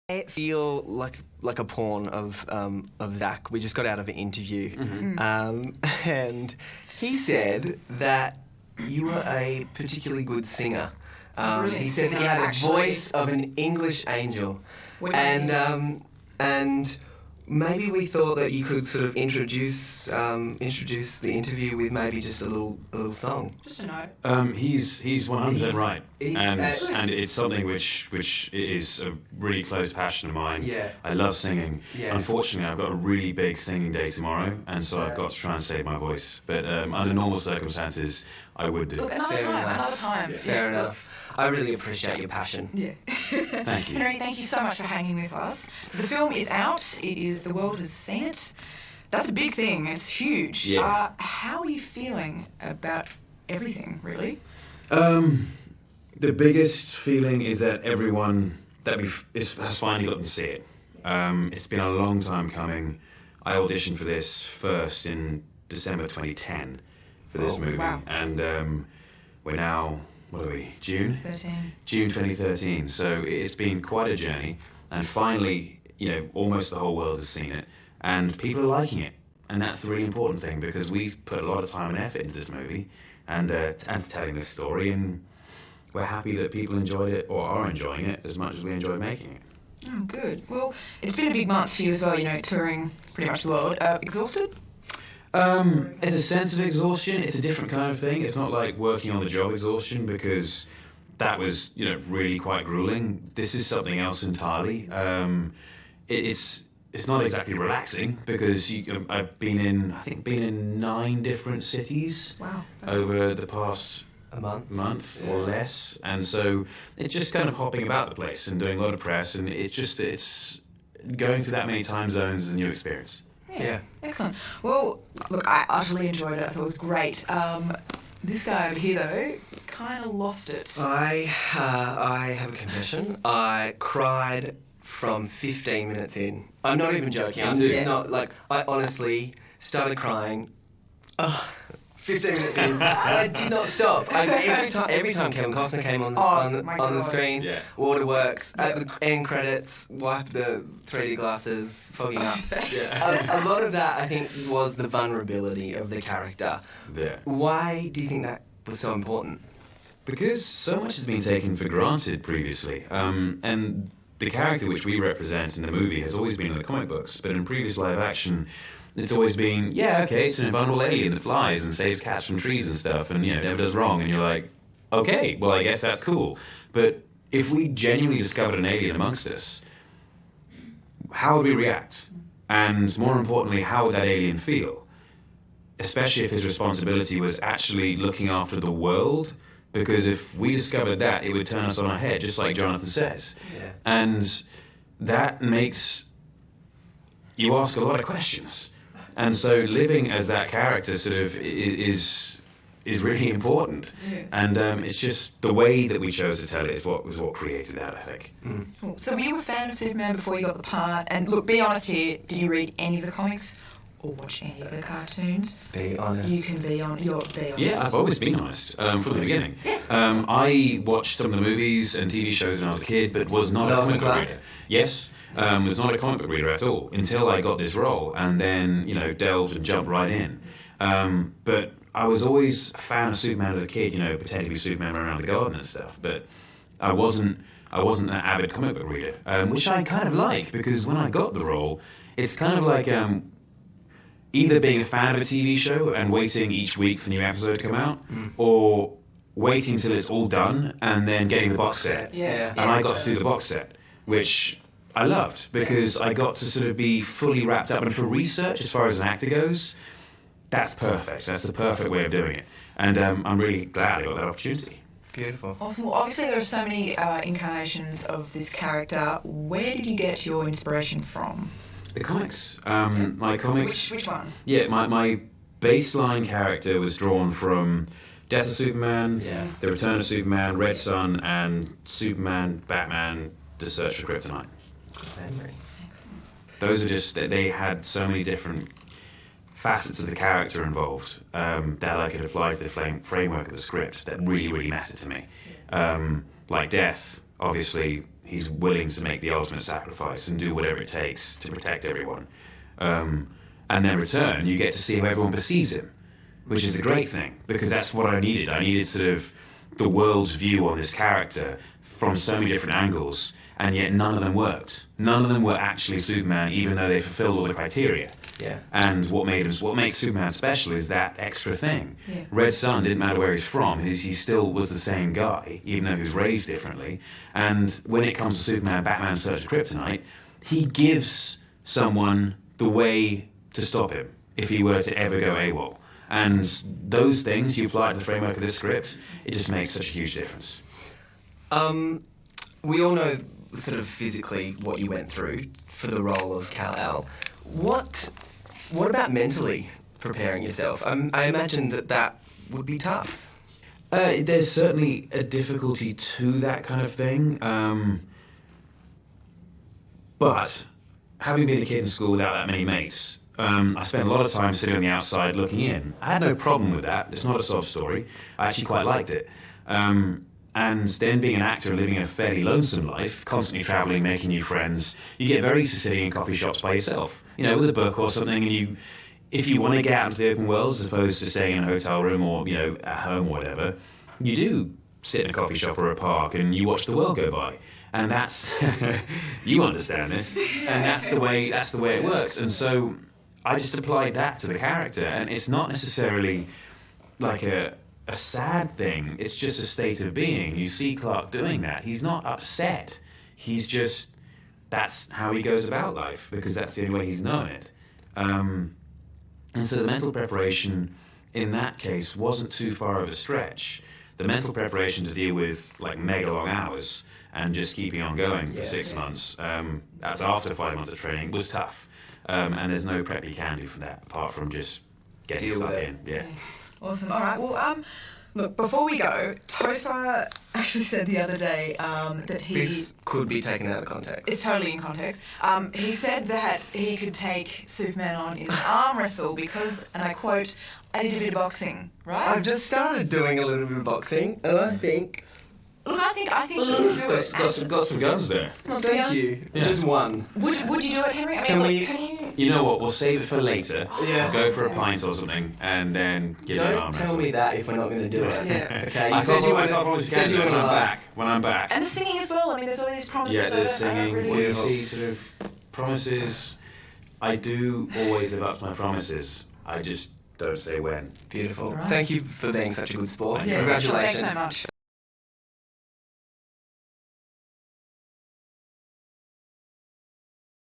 I feel like a pawn of Zach. We just got out of an interview, and he said that you were a particularly good singer. He said that you had a voice of an English angel, and maybe we thought that you could sort of introduce the interview with maybe just a little song. Just a note. He's 100% right, and it's something which is a really close passion of mine. Yeah. I love singing. Yeah. Unfortunately, I've got a really big singing day tomorrow, and so I've got to try and save my voice. But under normal circumstances, I would do. Look, another time. Yeah. Fair enough. I really appreciate your passion. Yeah. Thank you. Henry, thank you so much for hanging with us. So the film is out. The world has seen it. That's a big thing. It's huge. Yeah. How are you feeling about everything, really? The biggest feeling is that everyone has finally gotten to see it. It's been a long time coming. I auditioned for this first in December 2010 for this movie. Wow. And we're now, what are we, June? 13. June 2013. So it's been quite a journey. And finally, almost the whole world has seen it. And people are liking it. And that's the really important thing, because we've put a lot of time and effort into this movie and telling this story. And we're happy that people enjoyed it or are enjoying it as much as we enjoyed making it. Oh, good. Well, it's been a big month for you as well, touring pretty much the world. Exhausted? It's a sense of exhaustion. It's a different kind of thing. It's not like working on the job exhaustion, because that was, really quite grueling. This is something else entirely. It's not exactly relaxing, because I've been in 9 different cities. Wow. Over the past month or less, and so it's just kind of hopping about the place and doing a lot of press, and it's going through that many time zones is a new experience. Yeah. Excellent. Well, look, I utterly enjoyed it. I thought it was great. This guy over here, though, kind of lost it. I have a confession. I cried from 15 minutes in. I'm not even joking. I'm just not I honestly started crying. 15 minutes in, and I did not stop. Every time Kevin Costner came on the screen, Waterworks, at the end credits, wipe the 3D glasses, fogging up. A lot of that, I think, was the vulnerability of the character. Yeah. Why do you think that was so important? Because so much has been taken for granted previously, and the character which we represent in the movie has always been in the comic books, but in previous live action, it's always been, it's an invulnerable alien that flies and saves cats from trees and stuff, and never does wrong, and you're like, okay, well, I guess that's cool. But if we genuinely discovered an alien amongst us, how would we react? And more importantly, how would that alien feel? Especially if his responsibility was actually looking after the world, because if we discovered that, it would turn us on our head, just like Jonathan says. Yeah. And that makes you ask a lot of questions. And so living as that character sort of is really important. Yeah. And it's just the way that we chose to tell it was what created that, I think. Cool. So were you a fan of Superman before you got the part? And look, be honest here, did you read any of the comics or watch any of the cartoons? Be honest. You can be honest. Yeah, I've always been honest from the beginning. Yes. I watched some of the movies and TV shows when I was a kid, but was not a comic book reader. Yes. Was not a comic book reader at all until I got this role, and then delved and jumped right in. But I was always a fan of Superman as a kid, pretending to be Superman around the garden and stuff. But I wasn't an avid comic book reader, which I kind of like, because when I got the role, it's kind of like either being a fan of a TV show and waiting each week for the new episode to come out, or waiting till it's all done and then getting the box set. Yeah. And I got to do the box set, which I loved, because I got to sort of be fully wrapped up. And for research, as far as an actor goes, that's perfect. That's the perfect way of doing it. And I'm really glad I got that opportunity. Beautiful. Awesome. Well, obviously there are so many incarnations of this character. Where did you get your inspiration from? The comics. My comics... Which one? Yeah, my baseline character was drawn from Death of Superman, The Return of Superman, Red Sun, and Superman, Batman, The Search for Kryptonite. Memory. Those are just, they had so many different facets of the character involved that I could apply to the framework of the script that really, really mattered to me. Like Death, obviously, He's willing to make the ultimate sacrifice and do whatever it takes to protect everyone. And then in return, you get to see how everyone perceives him, which is a great thing, because that's what I needed. I needed sort of the world's view on this character from so many different angles, and yet none of them worked. None of them were actually Superman, even though they fulfilled all the criteria. Yeah. And what makes Superman special is that extra thing. Yeah. Red Sun didn't matter where he's from; he still was the same guy, even though he was raised differently. And when it comes to Superman, Batman Search of Kryptonite, he gives someone the way to stop him if he were to ever go AWOL. And those things you apply to the framework of this script, it just makes such a huge difference. We all know sort of physically what you went through for the role of Kal-El. What about mentally preparing yourself? I imagine that would be tough. There's certainly a difficulty to that kind of thing. But having been a kid in school without that many mates, I spent a lot of time sitting on the outside looking in. I had no problem with that. It's not a sob story. I actually quite liked it. And then being an actor and living a fairly lonesome life, constantly travelling, making new friends, you get very used to sitting in coffee shops by yourself, with a book or something, and if you want to get out into the open world as opposed to staying in a hotel room or, at home or whatever, you do sit in a coffee shop or a park and you watch the world go by. And that's, you understand this, and that's the way it works. And so I just applied that to the character, and it's not necessarily like a sad thing. It's just a state of being. You see Clark doing that. He's not upset. He's just, that's how he goes about life, because that's the only way he's known it. And so the mental preparation in that case wasn't too far of a stretch. The mental preparation to deal with like mega long hours and just keeping on going for 6 months, that's after 5 months of training, was tough. And there's no prep you can do for that, apart from just getting stuck in. Yeah. Awesome. All right. Well, look, before we go, Topher actually said the other day that he... This could be taken out of context. It's totally in context. He said that he could take Superman on in an arm wrestle because, and I quote, I did a bit of boxing, right? I've just started doing a little bit of boxing, and I think... Look, I think you can do it. Got some guns there. Well, Thank you. Yeah. Just one. Would you do it, Henry? Can can we- you... You know what? We'll save it for later. Yeah. We'll go for a pint or something, and then get an Don't arm tell wrestle. me that if we're not going to do it. Yeah. Okay. I You said you I want can't promise you said can you do it want when to I'm back. When I'm back. And the singing as well. I mean, there's all these promises. Yeah, there's I don't singing. really- Well, you see, sort of promises. I do always live up to my promises. I just don't say when. Beautiful. Right. Thank you for being such a good sport. Yeah, Congratulations. Thanks so much.